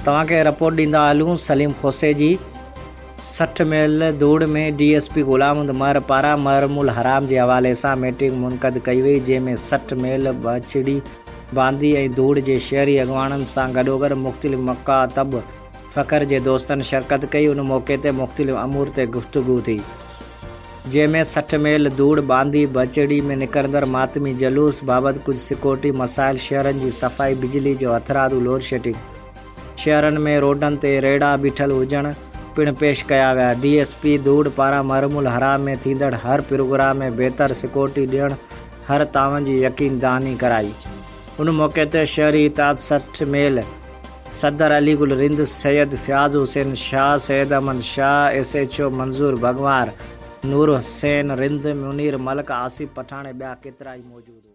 तव्हांखे रिपोर्ट ॾींदा हलूं सलीम खोसे जी। 60 मील दूड़ में DSP गुलाम उमर पारां मरमुल हराम के हवाले से मीटिंग मुनक़द कई वई, जैमें 60 मील बचड़ी बांदी और दूड़ के शहरी अगवाननि से गडोगड मुख्तलिफ़ मकातब फ़ख्र के दोस्तन शिरकत कई। उन मौके पर मुख्तलिफ़ अमूर ते गुफ्तगू थी, जैमें 60 मील दूड़ बांदी बचड़ी में निकरंदड़ मातमी जलूस बाबत कुछ सिक्योरिटी मसाइल, शहरन की सफाई, बिजली जो हथरादू लोड शेडिंग, शहरन में रोडन ते रेड़ा बीठल हुजण पिण पेश कया विया। DSP दूड़ पारां मरमुल हराम में थींदड़ हर प्रोग्राम में बेहतर सिक्योरिटी ॾियण हर तावन की यकीन दहानी कराई। उन मौके पर शहरी इताद 60 मील सदर अली गुल रिंद, सैयद फ़याज़ हुसैन शाह, सैयद अहमद शाह, SHO मंजूर भगवार, नूर हुसैन रिंद, मुनीर मलक, आसिफ पठान ॿिया केतिरा ई मौजूद हुआ।